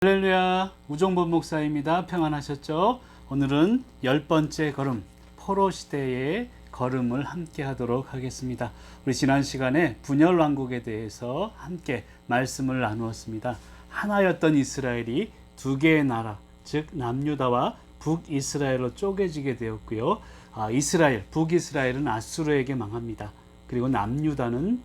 할렐루야, 우종범 목사입니다. 평안하셨죠? 오늘은 10번째 걸음, 포로 시대의 걸음을 함께 하도록 하겠습니다. 우리 지난 시간에 분열 왕국에 대해서 함께 말씀을 나누었습니다. 하나였던 이스라엘이 두 개의 나라, 즉 남유다와 북이스라엘로 쪼개지게 되었고요. 북이스라엘은 아수르에게 망합니다. 그리고 남유다는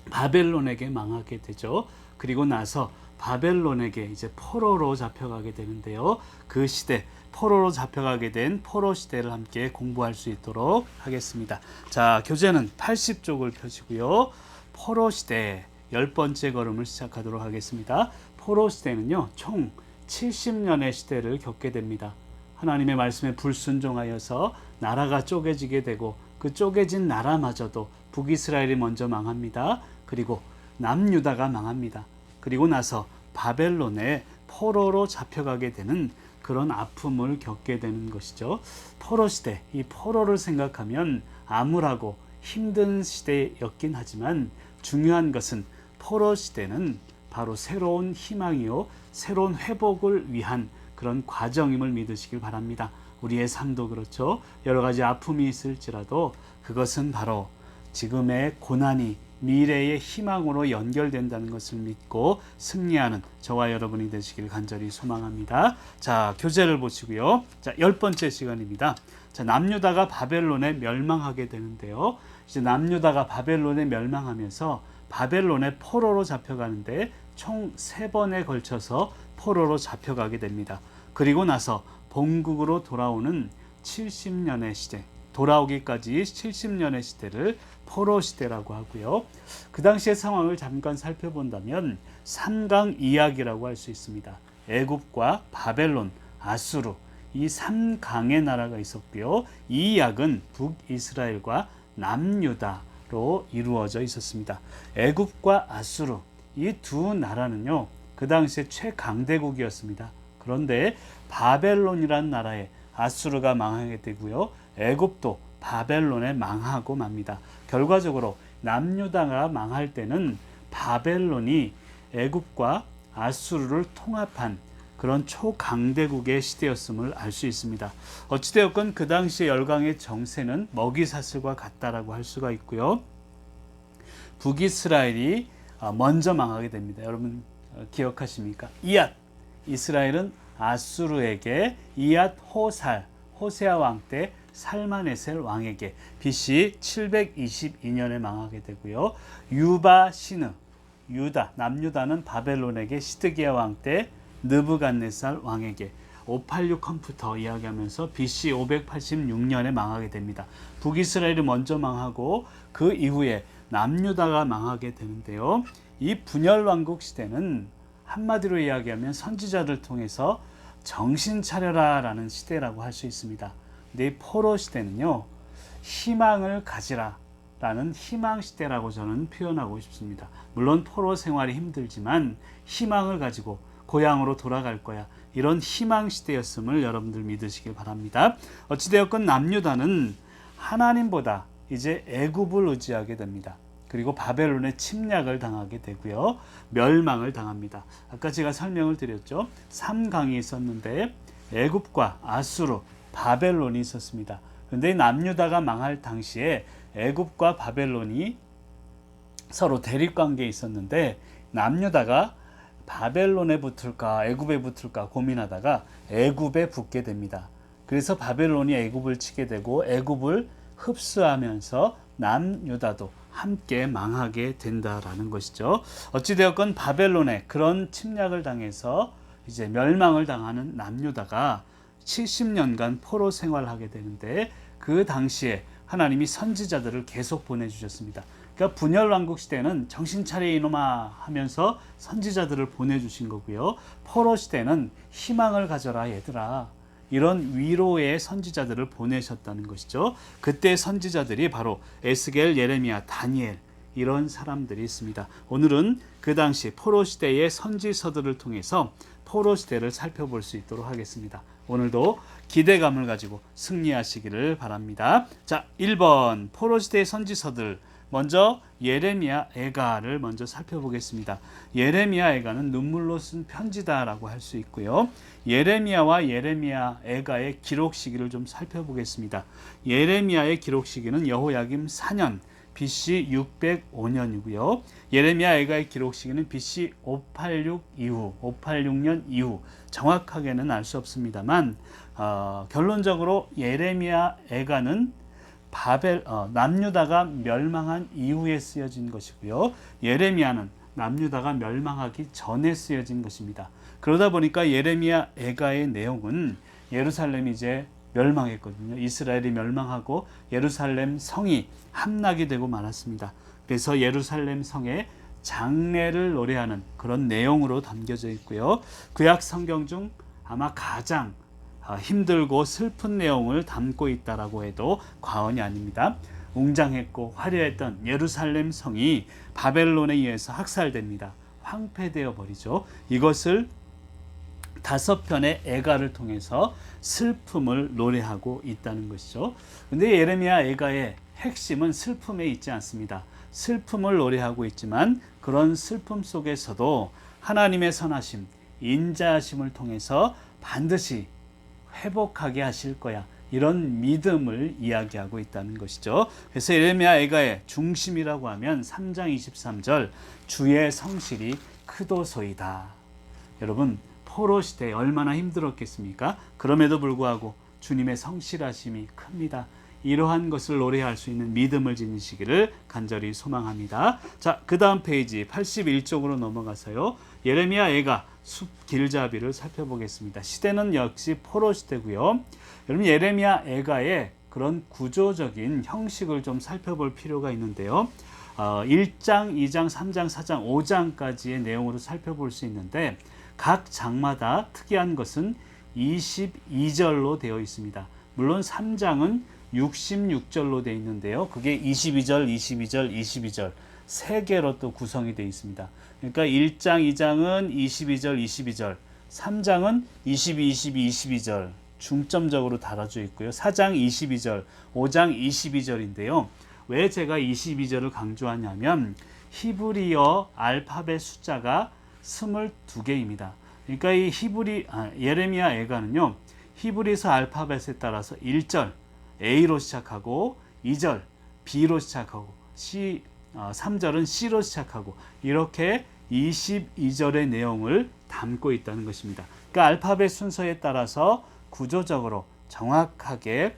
바벨론에게 망하게 되죠. 그리고 나서 바벨론에게 이제 포로로 잡혀가게 되는데요. 그 시대, 포로로 잡혀가게 된 포로 시대를 함께 공부할 수 있도록 하겠습니다. 자, 교재는 80쪽을 펴시고요. 포로 시대 10번째 걸음을 시작하도록 하겠습니다. 포로 시대는요, 총 70년의 시대를 겪게 됩니다. 하나님의 말씀에 불순종하여서 나라가 쪼개지게 되고 그 쪼개진 나라마저도 북이스라엘이 먼저 망합니다. 그리고 남유다가 망합니다. 그리고 나서 바벨론에 포로로 잡혀가게 되는 그런 아픔을 겪게 되는 것이죠. 포로 시대, 이 포로를 생각하면 암울하고 힘든 시대였긴 하지만 중요한 것은 포로 시대는 바로 새로운 희망이요, 새로운 회복을 위한 그런 과정임을 믿으시길 바랍니다. 우리의 삶도 그렇죠. 여러 가지 아픔이 있을지라도 그것은 바로 지금의 고난이 미래의 희망으로 연결된다는 것을 믿고 승리하는 저와 여러분이 되시길 간절히 소망합니다. 자, 교재를 보시고요. 자, 10번째 시간입니다. 자, 남유다가 바벨론에 멸망하게 되는데요. 이제 남유다가 바벨론에 멸망하면서 바벨론의 포로로 잡혀가는데 총 3번에 걸쳐서 포로로 잡혀가게 됩니다. 그리고 나서 본국으로 돌아오는 70년의 시대, 돌아오기까지 70년의 시대를 포로 시대라고 하고요. 그 당시의 상황을 잠깐 살펴본다면 3강 이야기라고 할 수 있습니다. 애굽과 바벨론, 아수르, 이 3강의 나라가 있었고요. 이 약은 북이스라엘과 남유다로 이루어져 있었습니다. 애굽과 아수르, 이 두 나라는요, 그 당시에 최강대국이었습니다. 그런데 바벨론이라는 나라에 아수르가 망하게 되고요. 애굽도 바벨론에 망하고 맙니다. 결과적으로 남유다가 망할 때는 바벨론이 애굽과 아수르를 통합한 그런 초강대국의 시대였음을 알 수 있습니다. 어찌되었건 그 당시의 열강의 정세는 먹이사슬과 같다라고 할 수가 있고요. 북이스라엘이 먼저 망하게 됩니다. 여러분 기억하십니까? 이스라엘은 아수르에게 호세아 왕 때 살마네셀 왕에게 BC 722년에 망하게 되고요. 남유다는 바벨론에게 시드기야 왕 때 느부갓네살 왕에게 586 컴퓨터 이야기하면서 BC 586년에 망하게 됩니다. 북이스라엘이 먼저 망하고 그 이후에 남유다가 망하게 되는데요. 이 분열왕국 시대는 한마디로 이야기하면 선지자들 통해서 정신 차려라 라는 시대라고 할 수 있습니다. 근데 이 포로 시대는요, 희망을 가지라 라는 희망 시대라고 저는 표현하고 싶습니다. 물론 포로 생활이 힘들지만 희망을 가지고 고향으로 돌아갈 거야, 이런 희망 시대였음을 여러분들 믿으시길 바랍니다. 어찌되었건 남유다는 하나님보다 이제 애굽을 의지하게 됩니다. 그리고 바벨론의 침략을 당하게 되고요. 멸망을 당합니다. 아까 제가 설명을 드렸죠. 3강이 있었는데 애굽과 아수르, 바벨론이 있었습니다. 그런데 남유다가 망할 당시에 애굽과 바벨론이 서로 대립관계에 있었는데 남유다가 바벨론에 붙을까 애굽에 붙을까 고민하다가 애굽에 붙게 됩니다. 그래서 바벨론이 애굽을 치게 되고 애굽을 흡수하면서 남유다도 함께 망하게 된다라는 것이죠. 어찌되었건 바벨론에 그런 침략을 당해서 이제 멸망을 당하는 남유다가 70년간 포로 생활하게 되는데 그 당시에 하나님이 선지자들을 계속 보내주셨습니다. 그러니까 분열왕국 시대는 정신 차려 이놈아 하면서 선지자들을 보내주신 거고요. 포로 시대는 희망을 가져라 얘들아, 이런 위로의 선지자들을 보내셨다는 것이죠. 그때 선지자들이 바로 에스겔, 예레미야, 다니엘, 이런 사람들이 있습니다. 오늘은 그 당시 포로 시대의 선지서들을 통해서 포로 시대를 살펴볼 수 있도록 하겠습니다. 오늘도 기대감을 가지고 승리하시기를 바랍니다. 자, 1번 포로 시대의 선지서들 먼저 예레미야 애가를 먼저 살펴보겠습니다. 예레미야 애가는 눈물로 쓴 편지다라고 할 수 있고요. 예레미야와 예레미야 애가의 기록 시기를 좀 살펴보겠습니다. 예레미야의 기록 시기는 여호야김 4년 BC 605년이고요. 예레미야 애가의 기록 시기는 BC 586년 이후 정확하게는 알 수 없습니다만 결론적으로 예레미야 애가는 남유다가 멸망한 이후에 쓰여진 것이고요. 예레미야는 남유다가 멸망하기 전에 쓰여진 것입니다. 그러다 보니까 예레미야 애가의 내용은 예루살렘이 이제 멸망했거든요. 이스라엘이 멸망하고 예루살렘 성이 함락이 되고 말았습니다. 그래서 예루살렘 성에 장례를 노래하는 그런 내용으로 담겨져 있고요. 구약 성경 중 아마 가장 힘들고 슬픈 내용을 담고 있다라고 해도 과언이 아닙니다. 웅장했고 화려했던 예루살렘 성이 바벨론에 의해서 학살됩니다. 황폐되어 버리죠. 이것을 5편의 애가를 통해서 슬픔을 노래하고 있다는 것이죠. 근데 예레미야 애가의 핵심은 슬픔에 있지 않습니다. 슬픔을 노래하고 있지만 그런 슬픔 속에서도 하나님의 선하심, 인자하심을 통해서 반드시 회복하게 하실 거야. 이런 믿음을 이야기하고 있다는 것이죠. 그래서 예레미야 애가의 중심이라고 하면 3장 23절 주의 성실이 크도소이다. 여러분 포로 시대에 얼마나 힘들었겠습니까? 그럼에도 불구하고 주님의 성실하심이 큽니다. 이러한 것을 노래할 수 있는 믿음을 지니시기를 간절히 소망합니다. 자, 그 다음 페이지 81쪽으로 넘어가서요. 예레미야 애가 숲 길잡이를 살펴보겠습니다. 시대는 역시 포로 시대고요. 여러분 예레미야 애가의 그런 구조적인 형식을 좀 살펴볼 필요가 있는데요. 1장, 2장, 3장, 4장, 5장까지의 내용으로 살펴볼 수 있는데 각 장마다 특이한 것은 22절로 되어 있습니다. 물론 3장은 66절로 되어 있는데요. 그게 22절, 22절, 22절 세 개로 또 구성이 되어 있습니다. 그러니까 1장, 2장은 22절, 22절, 3장은 22, 22, 22절 중점적으로 달아져 있고요. 4장 22절, 5장 22절인데요. 왜 제가 22절을 강조하냐면 히브리어 알파벳 숫자가 22개입니다. 그러니까 이 예레미야 애가는요. 히브리서 알파벳에 따라서 1절 A로 시작하고 2절 B로 시작하고 3절은 C로 시작하고 이렇게 22절의 내용을 담고 있다는 것입니다. 그러니까 알파벳 순서에 따라서 구조적으로 정확하게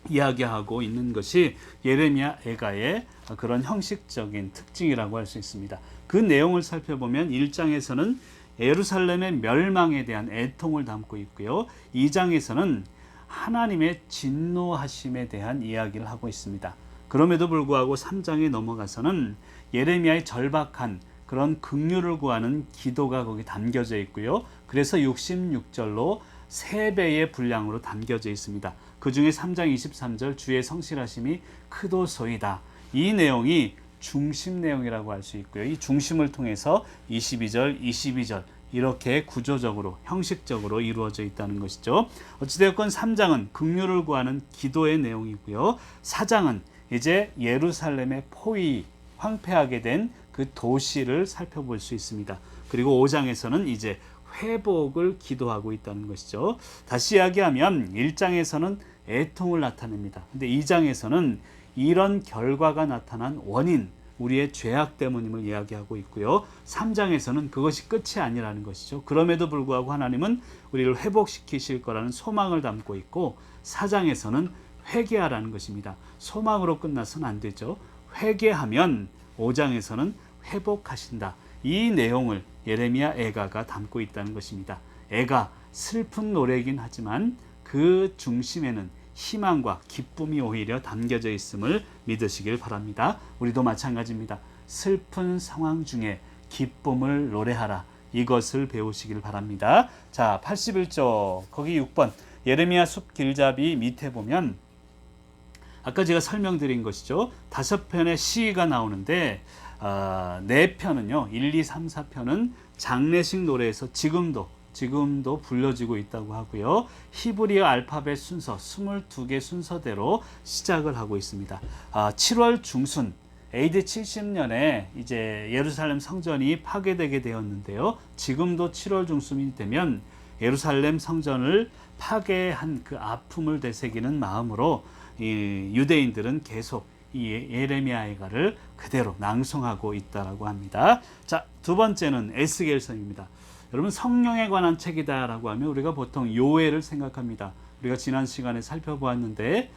이야기하고 있는 것이 예레미야 애가의 그런 형식적인 특징이라고 할 수 있습니다. 그 내용을 살펴보면 1장에서는 예루살렘의 멸망에 대한 애통을 담고 있고요. 2장에서는 하나님의 진노하심에 대한 이야기를 하고 있습니다. 그럼에도 불구하고 3장에 넘어가서는 예레미야의 절박한 그런 긍휼을 구하는 기도가 거기 담겨져 있고요. 그래서 66절로 3배의 분량으로 담겨져 있습니다. 그 중에 3장 23절 주의 성실하심이 크도소이다. 이 내용이 중심 내용이라고 할 수 있고요. 이 중심을 통해서 22절, 22절 이렇게 구조적으로 형식적으로 이루어져 있다는 것이죠. 어찌되었건 3장은 긍휼을 구하는 기도의 내용이고요. 4장은 이제 예루살렘의 포위 황폐하게 된 그 도시를 살펴볼 수 있습니다. 그리고 5장에서는 이제 회복을 기도하고 있다는 것이죠. 다시 이야기하면 1장에서는 애통을 나타냅니다. 근데 2장에서는 이런 결과가 나타난 원인, 우리의 죄악 때문임을 이야기하고 있고요. 3장에서는 그것이 끝이 아니라는 것이죠. 그럼에도 불구하고 하나님은 우리를 회복시키실 거라는 소망을 담고 있고 4장에서는 회개하라는 것입니다. 소망으로 끝나서는 안 되죠. 회개하면 5장에서는 회복하신다. 이 내용을 예레미야 애가가 담고 있다는 것입니다. 애가 슬픈 노래이긴 하지만 그 중심에는 희망과 기쁨이 오히려 담겨져 있음을 믿으시길 바랍니다. 우리도 마찬가지입니다. 슬픈 상황 중에 기쁨을 노래하라. 이것을 배우시길 바랍니다. 자, 81쪽 거기 6번 예레미야 숲 길잡이 밑에 보면 아까 제가 설명드린 것이죠. 5편의 시가 나오는데 4편은요. 1, 2, 3, 4편은 장례식 노래에서 지금도 불려지고 있다고 하고요. 히브리어 알파벳 순서 22개 순서대로 시작을 하고 있습니다. 7월 중순 AD 70년에 이제 예루살렘 성전이 파괴되게 되었는데요. 지금도 7월 중순이 되면 예루살렘 성전을 파괴한 그 아픔을 되새기는 마음으로 이 유대인들은 계속 이 예레미야가를 그대로 낭송하고 있다라고 합니다. 자, 두 번째는 에스겔서입니다. 여러분, 성령에 관한 책이다라고 하면 우리가 보통 요엘을 생각합니다. 우리가 지난 시간에 살펴보았는데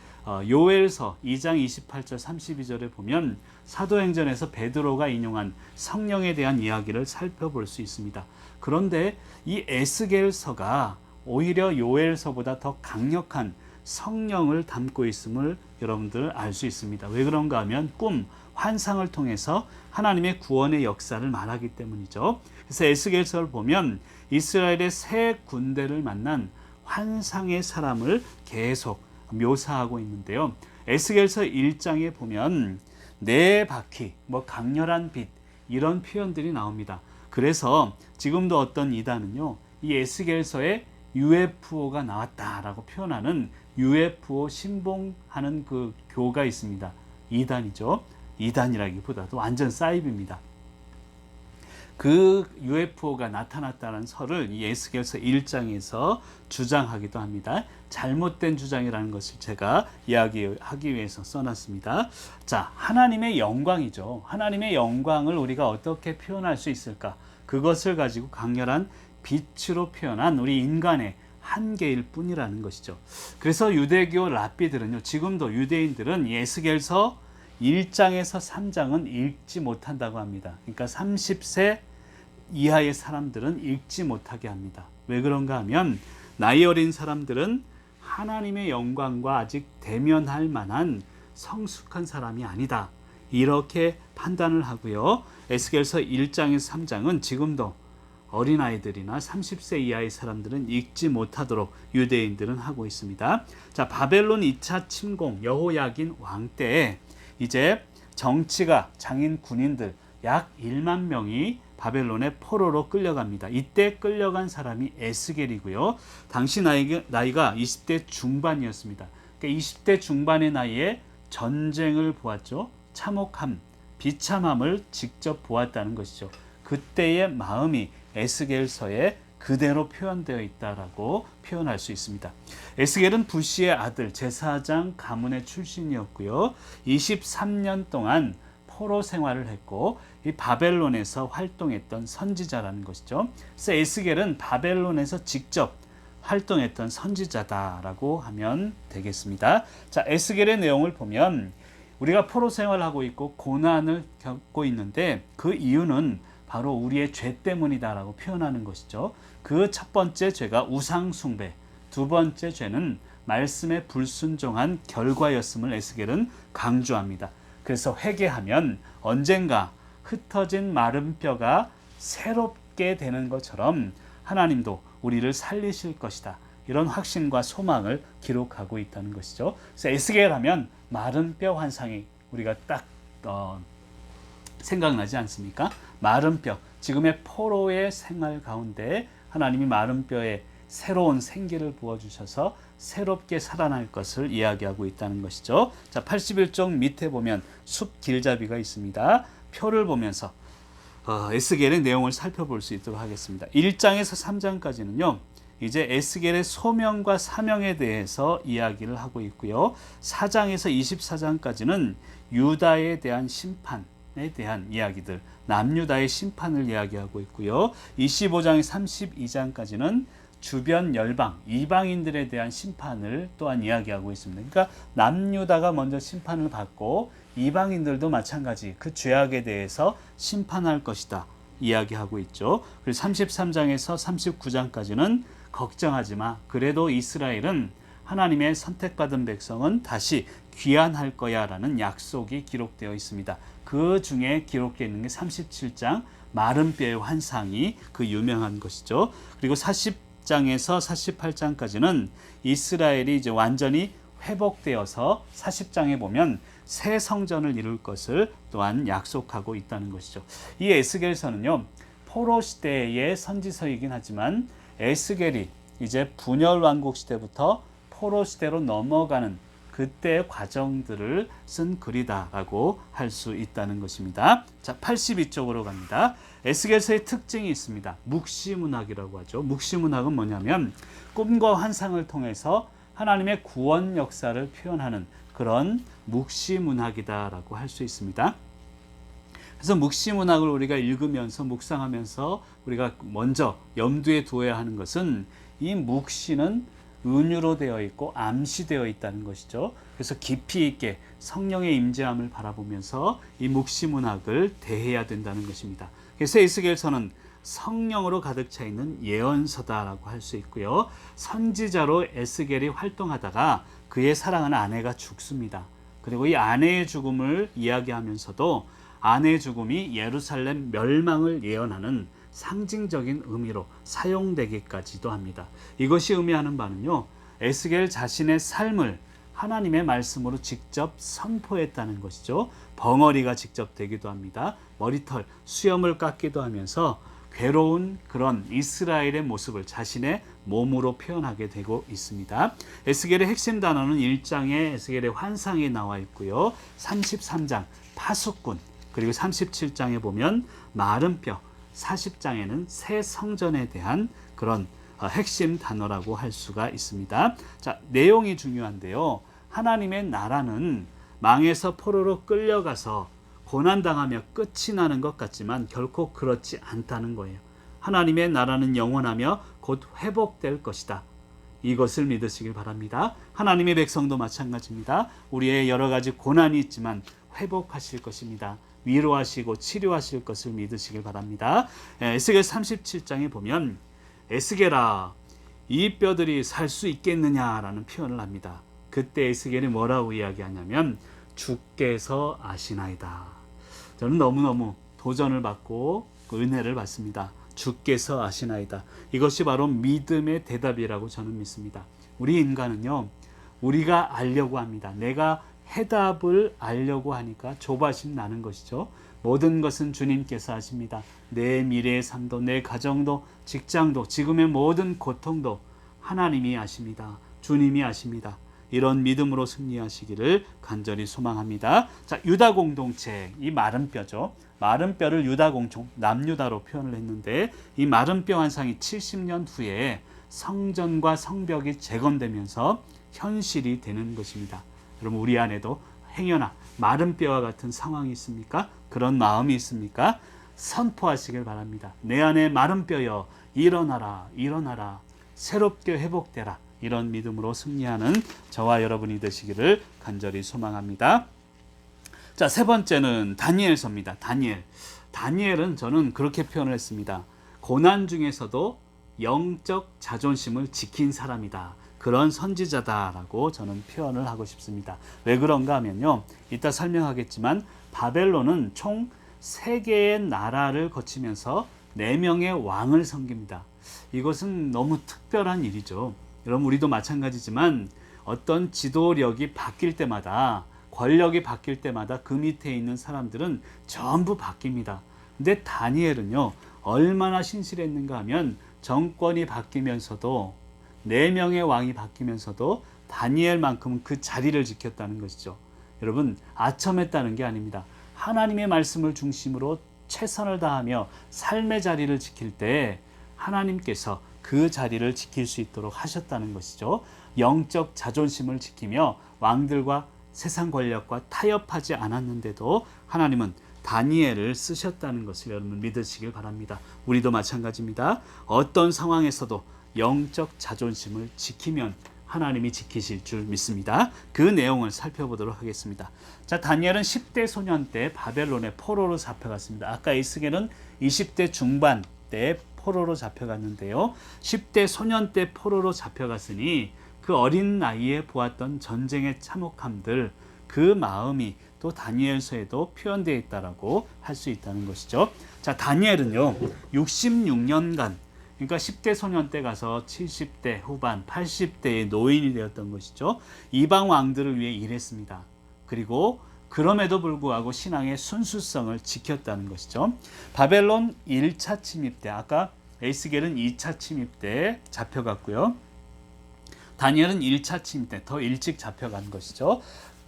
요엘서 2장 28절 32절에 보면 사도행전에서 베드로가 인용한 성령에 대한 이야기를 살펴볼 수 있습니다. 그런데 이 에스겔서가 오히려 요엘서보다 더 강력한 성령을 담고 있음을 여러분들 알 수 있습니다. 왜 그런가 하면 꿈, 환상을 통해서 하나님의 구원의 역사를 말하기 때문이죠. 그래서 에스겔서를 보면 이스라엘의 새 군대를 만난 환상의 사람을 계속 묘사하고 있는데요. 에스겔서 1장에 보면 네 바퀴, 강렬한 빛 이런 표현들이 나옵니다. 그래서 지금도 어떤 이단은요, 이 에스겔서에 UFO가 나왔다라고 표현하는 UFO 신봉하는 그 교가 있습니다. 이단이죠. 이단이라기보다도 완전 사이비입니다. 그 UFO가 나타났다는 설을 이 에스겔서 1장에서 주장하기도 합니다. 잘못된 주장이라는 것을 제가 이야기하기 위해서 써놨습니다. 자, 하나님의 영광이죠. 하나님의 영광을 우리가 어떻게 표현할 수 있을까? 그것을 가지고 강렬한 빛으로 표현한 우리 인간의 한계일 뿐이라는 것이죠. 그래서 유대교 랍비들은요, 지금도 유대인들은 이 에스겔서 1장에서 3장은 읽지 못한다고 합니다. 그러니까 30세 이하의 사람들은 읽지 못하게 합니다. 왜 그런가 하면 나이 어린 사람들은 하나님의 영광과 아직 대면할 만한 성숙한 사람이 아니다, 이렇게 판단을 하고요. 에스겔서 1장에서 3장은 지금도 어린아이들이나 30세 이하의 사람들은 읽지 못하도록 유대인들은 하고 있습니다. 자, 바벨론 2차 침공 여호야긴 왕 때에 이제 정치가 장인 군인들 약 1만 명이 바벨론의 포로로 끌려갑니다. 이때 끌려간 사람이 에스겔이고요. 당시 나이가 20대 중반이었습니다. 그러니까 20대 중반의 나이에 전쟁을 보았죠. 참혹함, 비참함을 직접 보았다는 것이죠. 그때의 마음이 에스겔서에 그대로 표현되어 있다라고 표현할 수 있습니다. 에스겔은 부시의 아들 제사장 가문의 출신이었고요. 23년 동안 포로 생활을 했고 이 바벨론에서 활동했던 선지자라는 것이죠. 그래서 에스겔은 바벨론에서 직접 활동했던 선지자다라고 하면 되겠습니다. 자, 에스겔의 내용을 보면 우리가 포로 생활을 하고 있고 고난을 겪고 있는데 그 이유는 바로 우리의 죄 때문이다라고 표현하는 것이죠. 그 첫 번째 죄가 우상 숭배, 두 번째 죄는 말씀에 불순종한 결과였음을 에스겔은 강조합니다. 그래서 회개하면 언젠가 흩어진 마른 뼈가 새롭게 되는 것처럼 하나님도 우리를 살리실 것이다, 이런 확신과 소망을 기록하고 있다는 것이죠. 그래서 에스겔 하면 마른 뼈 환상이 우리가 딱 생각나지 않습니까? 마른 뼈, 지금의 포로의 생활 가운데 하나님이 마른 뼈에 새로운 생기를 부어주셔서 새롭게 살아날 것을 이야기하고 있다는 것이죠. 자, 81쪽 밑에 보면 숲 길잡이가 있습니다. 표를 보면서 에스겔의 내용을 살펴볼 수 있도록 하겠습니다. 1장에서 3장까지는요, 이제 에스겔의 소명과 사명에 대해서 이야기를 하고 있고요. 4장에서 24장까지는 유다에 대한 심판에 대한 이야기들, 남유다의 심판을 이야기하고 있고요. 25장에서 32장까지는 주변 열방, 이방인들에 대한 심판을 또한 이야기하고 있습니다. 그러니까 남유다가 먼저 심판을 받고 이방인들도 마찬가지 그 죄악에 대해서 심판할 것이다 이야기하고 있죠. 그리고 33장에서 39장까지는 걱정하지 마, 그래도 이스라엘은 하나님의 선택받은 백성은 다시 귀환할 거야 라는 약속이 기록되어 있습니다. 그 중에 기록되어 있는 게 37장 마른 뼈의 환상이 그 유명한 것이죠. 그리고 40장에서 48장까지는 이스라엘이 이제 완전히 회복되어서 40장에 보면 새 성전을 이룰 것을 또한 약속하고 있다는 것이죠. 이 에스겔서는요, 포로 시대의 선지서이긴 하지만 에스겔이 이제 분열 왕국 시대부터 포로 시대로 넘어가는 그때 과정들을 쓴 글이다라고 할 수 있다는 것입니다. 자, 82쪽으로 갑니다. 에스겔서의 특징이 있습니다. 묵시문학이라고 하죠. 묵시문학은 뭐냐면 꿈과 환상을 통해서 하나님의 구원 역사를 표현하는 그런 묵시문학이다라고 할 수 있습니다. 그래서 묵시문학을 우리가 읽으면서 묵상하면서 우리가 먼저 염두에 두어야 하는 것은 이 묵시는 은유로 되어 있고 암시되어 있다는 것이죠. 그래서 깊이 있게 성령의 임재함을 바라보면서 이 묵시문학을 대해야 된다는 것입니다. 그래서 에스겔서는 성령으로 가득 차 있는 예언서다라고 할 수 있고요. 선지자로 에스겔이 활동하다가 그의 사랑하는 아내가 죽습니다. 그리고 이 아내의 죽음을 이야기하면서도 아내의 죽음이 예루살렘 멸망을 예언하는 상징적인 의미로 사용되기까지도 합니다. 이것이 의미하는 바는요, 에스겔 자신의 삶을 하나님의 말씀으로 직접 선포했다는 것이죠. 벙어리가 직접 되기도 합니다. 머리털, 수염을 깎기도 하면서 괴로운 그런 이스라엘의 모습을 자신의 몸으로 표현하게 되고 있습니다. 에스겔의 핵심 단어는 1장에 에스겔의 환상이 나와 있고요. 33장 파수꾼, 그리고 37장에 보면 마른 뼈, 40장에는 새 성전에 대한 그런 핵심 단어라고 할 수가 있습니다. 자, 내용이 중요한데요. 하나님의 나라는 망에서 포로로 끌려가서 고난당하며 끝이 나는 것 같지만 결코 그렇지 않다는 거예요. 하나님의 나라는 영원하며 곧 회복될 것이다. 이것을 믿으시길 바랍니다. 하나님의 백성도 마찬가지입니다. 우리의 여러 가지 고난이 있지만 회복하실 것입니다. 위로하시고 치료하실 것을 믿으시길 바랍니다. 에스겔 37장에 보면 에스겔아, 이 뼈들이 살 수 있겠느냐라는 표현을 합니다. 그때 에스겔이 뭐라고 이야기하냐면 주께서 아시나이다. 저는 너무너무 도전을 받고 은혜를 받습니다. 주께서 아시나이다. 이것이 바로 믿음의 대답이라고 저는 믿습니다. 우리 인간은요, 우리가 알려고 합니다. 내가 해답을 알려고 하니까 조바심 나는 것이죠. 모든 것은 주님께서 아십니다. 내 미래의 삶도, 내 가정도, 직장도, 지금의 모든 고통도 하나님이 아십니다. 주님이 아십니다. 이런 믿음으로 승리하시기를 간절히 소망합니다. 자, 유다 공동체, 이 마른 뼈죠. 마른 뼈를 유다 공동, 남유다로 표현을 했는데 이 마른 뼈 환상이 70년 후에 성전과 성벽이 재건되면서 현실이 되는 것입니다. 여러분, 우리 안에도 행여나 마른 뼈와 같은 상황이 있습니까? 그런 마음이 있습니까? 선포하시길 바랍니다. 내 안에 마른 뼈여 일어나라, 일어나라, 새롭게 회복되라. 이런 믿음으로 승리하는 저와 여러분이 되시기를 간절히 소망합니다. 자, 세 번째는 다니엘서입니다. 다니엘은 저는 그렇게 표현을 했습니다. 고난 중에서도 영적 자존심을 지킨 사람이다. 그런 선지자다라고 저는 표현을 하고 싶습니다. 왜 그런가 하면요, 이따 설명하겠지만 바벨론은 총 3개의 나라를 거치면서 4명의 왕을 섬깁니다. 이것은 너무 특별한 일이죠. 여러분, 우리도 마찬가지지만 어떤 지도력이 바뀔 때마다, 권력이 바뀔 때마다 그 밑에 있는 사람들은 전부 바뀝니다. 근데 다니엘은요, 얼마나 신실했는가 하면 정권이 바뀌면서도 4명의 왕이 바뀌면서도 다니엘만큼은 그 자리를 지켰다는 것이죠. 여러분, 아첨했다는 게 아닙니다. 하나님의 말씀을 중심으로 최선을 다하며 삶의 자리를 지킬 때 하나님께서 그 자리를 지킬 수 있도록 하셨다는 것이죠. 영적 자존심을 지키며 왕들과 세상 권력과 타협하지 않았는데도 하나님은 다니엘을 쓰셨다는 것을 여러분 믿으시길 바랍니다. 우리도 마찬가지입니다. 어떤 상황에서도 영적 자존심을 지키면 하나님이 지키실 줄 믿습니다. 그 내용을 살펴보도록 하겠습니다. 자, 다니엘은 10대 소년 때 바벨론의 포로로 잡혀갔습니다. 아까 에스겔은 20대 중반 때 포로로 잡혀갔는데요. 10대 소년 때 포로로 잡혀갔으니 그 어린 나이에 보았던 전쟁의 참혹함들, 그 마음이 또 다니엘서에도 표현되어 있다라고 할 수 있다는 것이죠. 자, 다니엘은요, 66년간, 그러니까 10대 소년 때 가서 70대 후반, 80대의 노인이 되었던 것이죠. 이방 왕들을 위해 일했습니다. 그리고 그럼에도 불구하고 신앙의 순수성을 지켰다는 것이죠. 바벨론 1차 침입 때, 아까 에스겔은 2차 침입 때 잡혀갔고요. 다니엘은 1차 침입 때 더 일찍 잡혀간 것이죠.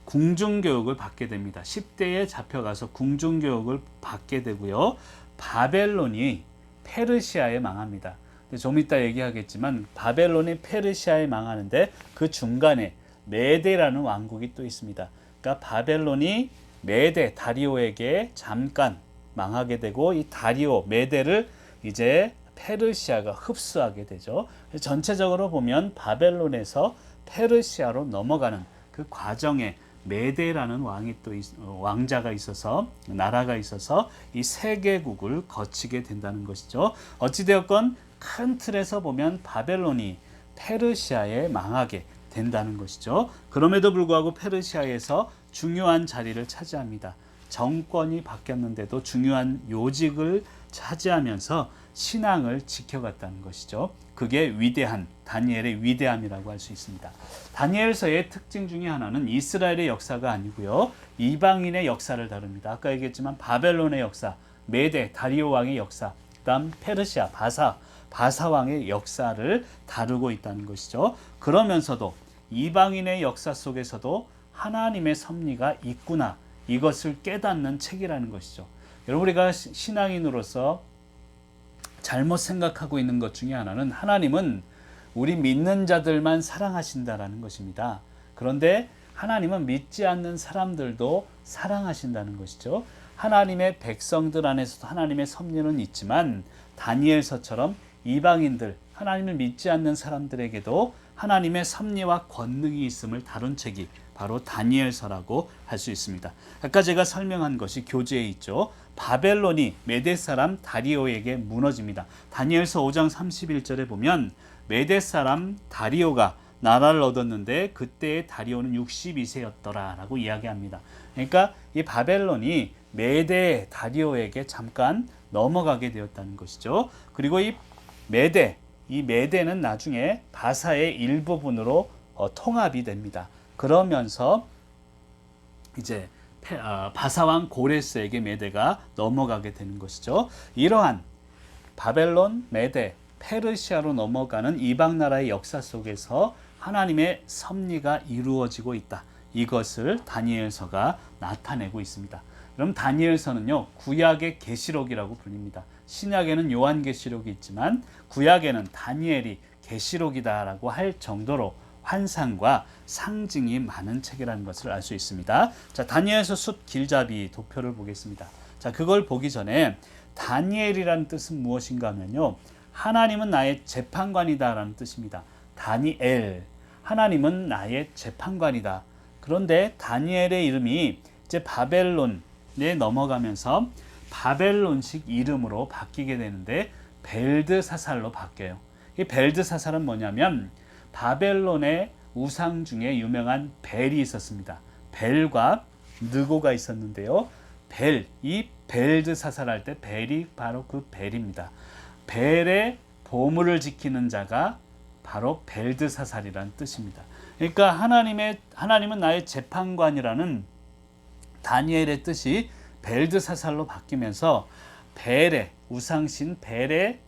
궁중교육을 받게 됩니다. 10대에 잡혀가서 궁중교육을 받게 되고요. 바벨론이 페르시아에 망합니다. 좀 이따 얘기하겠지만 바벨론이 페르시아에 망하는데 그 중간에 메데라는 왕국이 또 있습니다. 그러니까 바벨론이 메데 다리오에게 잠깐 망하게 되고 이 다리오 메데를 이제 페르시아가 흡수하게 되죠. 전체적으로 보면 바벨론에서 페르시아로 넘어가는 그 과정에 메데라는 왕자가 있어서 나라가 있어서 이 세계국을 거치게 된다는 것이죠. 어찌되었건 큰 틀에서 보면 바벨론이 페르시아에 망하게 된다는 것이죠. 그럼에도 불구하고 페르시아에서 중요한 자리를 차지합니다. 정권이 바뀌었는데도 중요한 요직을 차지하면서 신앙을 지켜갔다는 것이죠. 그게 위대한 다니엘의 위대함이라고 할 수 있습니다. 다니엘서의 특징 중에 하나는 이스라엘의 역사가 아니고요. 이방인의 역사를 다룹니다. 아까 얘기했지만 바벨론의 역사, 메데 다리오 왕의 역사, 그다음 페르시아 바사 왕의 역사를 다루고 있다는 것이죠. 그러면서도 이방인의 역사 속에서도 하나님의 섭리가 있구나, 이것을 깨닫는 책이라는 것이죠. 여러분, 우리가 신앙인으로서 잘못 생각하고 있는 것 중에 하나는 하나님은 우리 믿는 자들만 사랑하신다라는 것입니다. 그런데 하나님은 믿지 않는 사람들도 사랑하신다는 것이죠. 하나님의 백성들 안에서도 하나님의 섭리는 있지만 다니엘서처럼 이방인들, 하나님을 믿지 않는 사람들에게도 하나님의 섭리와 권능이 있음을 다룬 책이 바로 다니엘서라고 할 수 있습니다. 아까 제가 설명한 것이 교재에 있죠. 바벨론이 메대 사람 다리오에게 무너집니다. 다니엘서 5장 31절에 보면 메대 사람 다리오가 나라를 얻었는데 그때의 다리오는 62세였더라 라고 이야기합니다. 그러니까 이 바벨론이 메대 다리오에게 잠깐 넘어가게 되었다는 것이죠. 그리고 이 메대는 나중에 바사의 일부분으로 통합이 됩니다. 그러면서 이제 바사왕 고레스에게 메대가 넘어가게 되는 것이죠. 이러한 바벨론, 메대, 페르시아로 넘어가는 이방 나라의 역사 속에서 하나님의 섭리가 이루어지고 있다. 이것을 다니엘서가 나타내고 있습니다. 그럼 다니엘서는요, 구약의 계시록이라고 불립니다. 신약에는 요한계시록이 있지만 구약에는 다니엘이 계시록이다라고 할 정도로 환상과 상징이 많은 책이라는 것을 알 수 있습니다. 자, 다니엘서 숲 길잡이 도표를 보겠습니다. 자, 그걸 보기 전에 다니엘이라는 뜻은 무엇인가 하면요, 하나님은 나의 재판관이다라는 뜻입니다. 다니엘, 하나님은 나의 재판관이다. 그런데 다니엘의 이름이 이제 바벨론에 넘어가면서 바벨론식 이름으로 바뀌게 되는데 벨드사살로 바뀌어요. 이 벨드사살은 뭐냐면 바벨론의 우상 중에 유명한 벨이 있었습니다. 벨과 느고가 있었는데요. 이 벨드사살할 때 벨이 바로 그 벨입니다. 벨의 보물을 지키는 자가 바로 벨드사살이라는 뜻입니다. 그러니까 하나님은 나의 재판관이라는 다니엘의 뜻이 벨드사살로 바뀌면서 벨의 우상신 벨의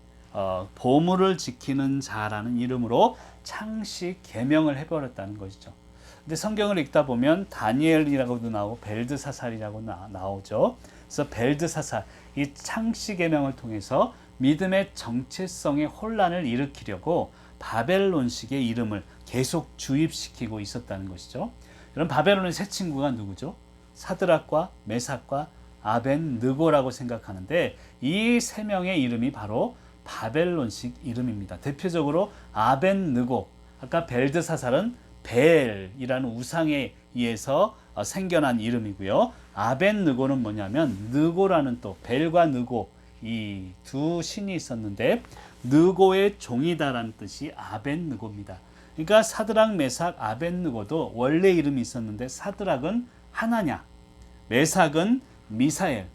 보물을 지키는 자라는 이름으로 창시 개명을 해버렸다는 것이죠. 근데 성경을 읽다 보면 다니엘이라고도 나오고 벨드사살이라고 나오죠. 그래서 벨드사살, 이 창시 개명을 통해서 믿음의 정체성의 혼란을 일으키려고 바벨론식의 이름을 계속 주입시키고 있었다는 것이죠. 그럼 바벨론의 세 친구가 누구죠? 사드락과 메삭과 아벤느고라고 생각하는데 이 세 명의 이름이 바로 바벨론식 이름입니다. 대표적으로 아벤느고, 아까 벨드사살은 벨이라는 우상에 의해서 생겨난 이름이고요. 아벤느고는 뭐냐면 느고라는 또 벨과 느고 이 두 신이 있었는데 느고의 종이다라는 뜻이 아벤느고입니다. 그러니까 사드락, 메삭, 아벤느고도 원래 이름이 있었는데 사드락은 하나냐, 메삭은 미사엘,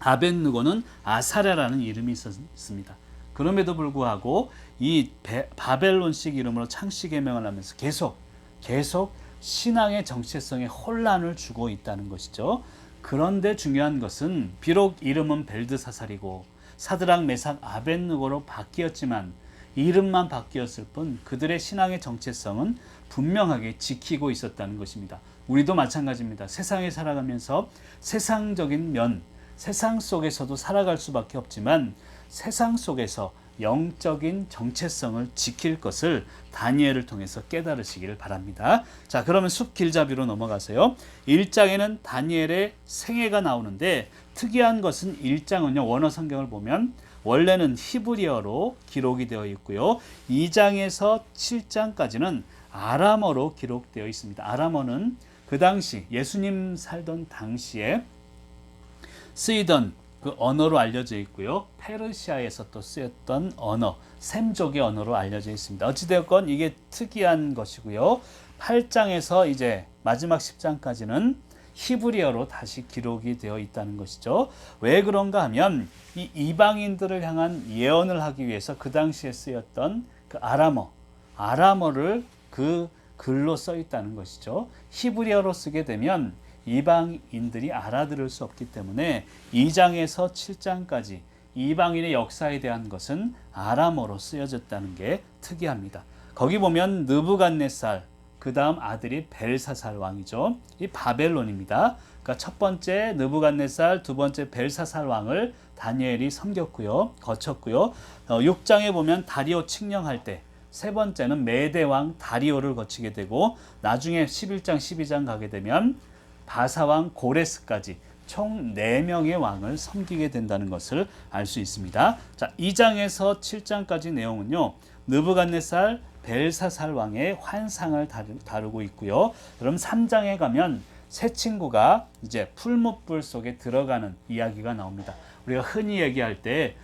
아벤느고는 아사랴라는 이름이 있었습니다. 그럼에도 불구하고 이 바벨론식 이름으로 창시 개명을 하면서 계속 신앙의 정체성에 혼란을 주고 있다는 것이죠. 그런데 중요한 것은 비록 이름은 벨드사살이고 사드락, 메삭, 아벤느고로 바뀌었지만 이름만 바뀌었을 뿐 그들의 신앙의 정체성은 분명하게 지키고 있었다는 것입니다. 우리도 마찬가지입니다. 세상에 살아가면서 세상적인 면, 세상 속에서도 살아갈 수밖에 없지만 세상 속에서 영적인 정체성을 지킬 것을 다니엘을 통해서 깨달으시기를 바랍니다. 자, 그러면 숲길잡이로 넘어가세요. 1장에는 다니엘의 생애가 나오는데 특이한 것은 1장은요, 원어 성경을 보면 원래는 히브리어로 기록이 되어 있고요. 2장에서 7장까지는 아람어로 기록되어 있습니다. 아람어는 그 당시 예수님 살던 당시에 쓰이던 그 언어로 알려져 있고요. 페르시아에서 또 쓰였던 언어, 셈족의 언어로 알려져 있습니다. 어찌되었건 이게 특이한 것이고요. 8장에서 이제 마지막 10장까지는 히브리어로 다시 기록이 되어 있다는 것이죠. 왜 그런가 하면 이 이방인들을 향한 예언을 하기 위해서 그 당시에 쓰였던 그 아람어를 그 글로 써 있다는 것이죠. 히브리어로 쓰게 되면 이방인들이 알아들을 수 없기 때문에 2장에서 7장까지 이방인의 역사에 대한 것은 아람어로 쓰여졌다는 게 특이합니다. 거기 보면 느부갓네살, 그 다음 아들이 벨사살 왕이죠. 이 바벨론입니다. 그러니까 첫 번째 느부갓네살, 두 번째 벨사살 왕을 다니엘이 거쳤고요. 6장에 보면 다리오 칙령할 때 세 번째는 메대 왕 다리오를 거치게 되고 나중에 11장, 12장 가게 되면 바사왕 고레스까지 총 4명의 왕을 섬기게 된다는 것을 알 수 있습니다. 자, 2장에서 7장까지 내용은요, 느부갓네살, 벨사살 왕의 환상을 다루고 있고요. 그럼 3장에 가면 새 친구가 이제 풀무불 속에 들어가는 이야기가 나옵니다. 우리가 흔히 얘기할 때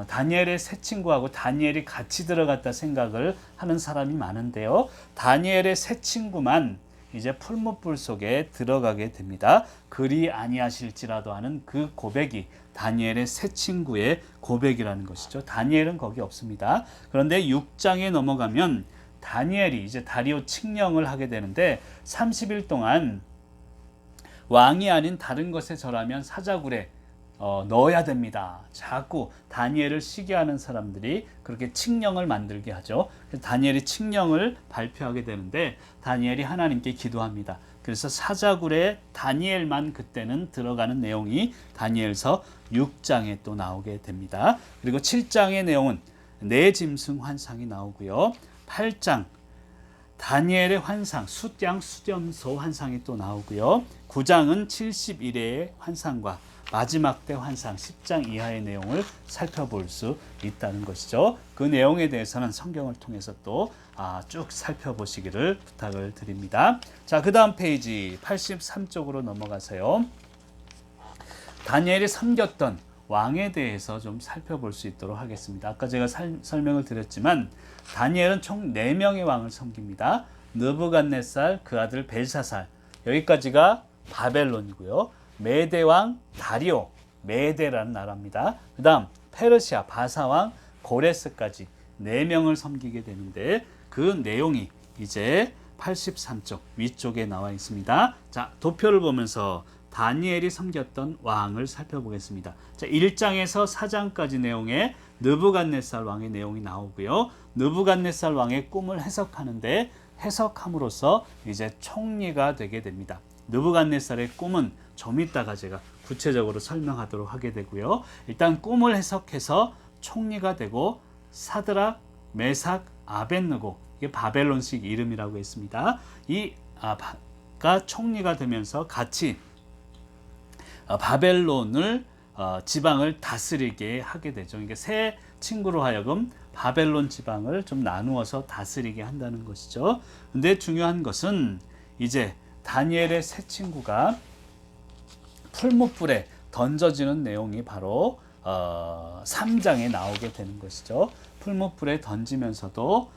다니엘의 새 친구하고 다니엘이 같이 들어갔다 생각을 하는 사람이 많은데요. 다니엘의 새 친구만 이제 풀무불 속에 들어가게 됩니다. 그리 아니하실지라도 하는 그 고백이 다니엘의 새 친구의 고백이라는 것이죠. 다니엘은 거기 없습니다. 그런데 6장에 넘어가면 다니엘이 이제 다리오 칙령을 하게 되는데 30일 동안 왕이 아닌 다른 것에 절하면 사자굴에 넣어야 됩니다. 자꾸 다니엘을 시기하는 사람들이 그렇게 칙령을 만들게 하죠. 그래서 다니엘이 칙령을 발표하게 되는데 다니엘이 하나님께 기도합니다. 그래서 사자굴에 다니엘만 그때는 들어가는 내용이 다니엘서 6장에 또 나오게 됩니다. 그리고 7장의 내용은 네 짐승 환상이 나오고요. 8장 다니엘의 환상, 숫양 수렴소 환상이 또 나오고요. 9장은 71회의 환상과 마지막 때 환상 10장 이하의 내용을 살펴볼 수 있다는 것이죠. 그 내용에 대해서는 성경을 통해서 또 쭉 살펴보시기를 부탁을 드립니다. 자, 그 다음 페이지 83쪽으로 넘어가세요. 다니엘이 섬겼던 왕에 대해서 좀 살펴볼 수 있도록 하겠습니다. 아까 제가 설명을 드렸지만 다니엘은 총 4명의 왕을 섬깁니다. 느부갓네살, 그 아들 벨사살, 여기까지가 바벨론이고요. 메대왕 다리오, 메대라는 나라입니다. 그 다음 페르시아 바사왕 고레스까지 4명을 섬기게 되는데 그 내용이 이제 83쪽 위쪽에 나와 있습니다. 자, 도표를 보면서 다니엘이 섬겼던 왕을 살펴보겠습니다. 자, 1장에서 4장까지 내용에 느부갓네살 왕의 내용이 나오고요. 느부갓네살 왕의 꿈을 해석하는데 해석함으로써 이제 총리가 되게 됩니다. 느부갓네살의 꿈은 좀 이따가 제가 구체적으로 설명하도록 하게 되고요. 일단 꿈을 해석해서 총리가 되고 사드락, 메삭, 아벳느고, 이게 바벨론식 이름이라고 했습니다. 가 총리가 되면서 같이 바벨론을 지방을 다스리게 하게 되죠. 이게 새 친구로 하여금 바벨론 지방을 좀 나누어서 다스리게 한다는 것이죠. 근데 중요한 것은 이제 다니엘의 새 친구가 풀무불에 던져지는 내용이 바로 3장에 나오게 되는 것이죠. 풀무불에 던지면서도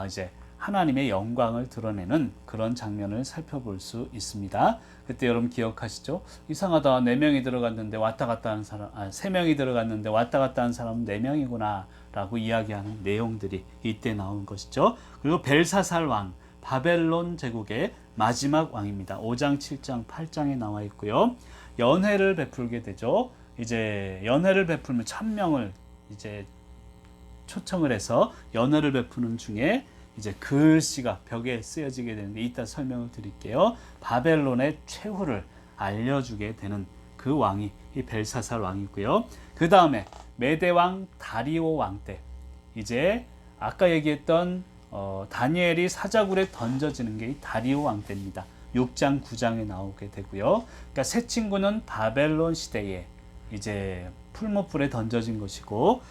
이제 하나님의 영광을 드러내는 그런 장면을 살펴볼 수 있습니다. 그때 여러분 기억하시죠? 이상하다. 4명이 들어갔는데 왔다 갔다 하는 사람, 3명이 들어갔는데 왔다 갔다 하는 사람은 4명이구나 라고 이야기하는 내용들이 이때 나온 것이죠. 그리고 벨사살 왕, 바벨론 제국의 마지막 왕입니다. 5장, 7장, 8장에 나와 있고요. 연회를 베풀게 되죠. 이제 연회를 베풀면 1000명을 이제 초청을 해서 연호를 베푸는 중에 이제 글씨가 벽에 쓰여지게 되는데 이따 설명을 드릴게요. 바벨론의 최후를 알려주게 되는 그 왕이 이 벨사살 왕이고요. 그 다음에 메대 왕 다리오 왕 때 이제 아까 얘기했던 다니엘이 사자굴에 던져지는 게 이 다리오 왕 때입니다. 6장 9장에 나오게 되고요. 그러니까 새 친구는 바벨론 시대에 이제 풀무불에 던져진 것이고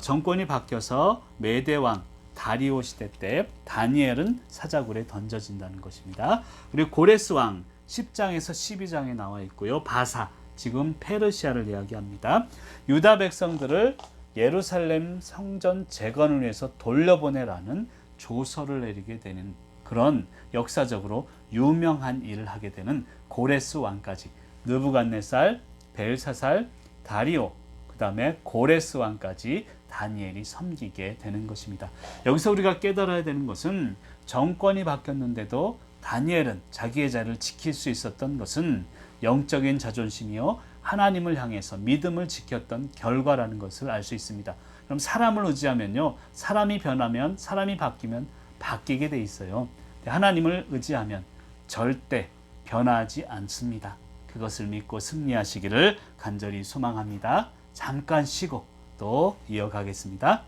정권이 바뀌어서 메대 왕 다리오 시대 때 다니엘은 사자굴에 던져진다는 것입니다. 그리고 고레스 왕 10장에서 12장에 나와 있고요. 바사 지금 페르시아를 이야기합니다. 유다 백성들을 예루살렘 성전 재건을 위해서 돌려보내라는 조서를 내리게 되는 그런 역사적으로 유명한 일을 하게 되는 고레스 왕까지 느부갓네살, 벨사살, 다리오 그 다음에 고레스 왕까지 다니엘이 섬기게 되는 것입니다. 여기서 우리가 깨달아야 되는 것은 정권이 바뀌었는데도 다니엘은 자기의 자리를 지킬 수 있었던 것은 영적인 자존심이요 하나님을 향해서 믿음을 지켰던 결과라는 것을 알 수 있습니다. 그럼 사람을 의지하면요 사람이 변하면 사람이 바뀌면 바뀌게 돼 있어요. 하나님을 의지하면 절대 변하지 않습니다. 그것을 믿고 승리하시기를 간절히 소망합니다. 잠깐 쉬고 또 이어가겠습니다.